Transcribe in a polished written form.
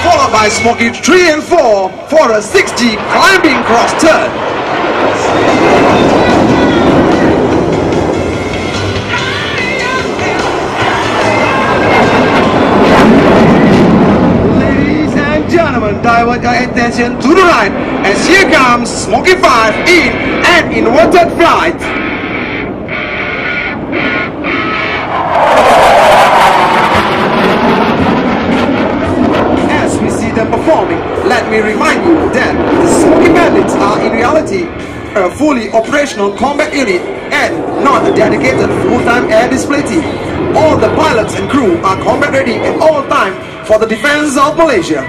followed by Smoky 3 and 4 for a 60 climbing cross turn. Ladies and gentlemen, divert your attention to the right as here comes Smoky 5 in an inverted flight. Performing, let me remind you that the Smoky Bandits are in reality a fully operational combat unit and not a dedicated full-time air display team. All the pilots and crew are combat ready at all time for the defense of Malaysia.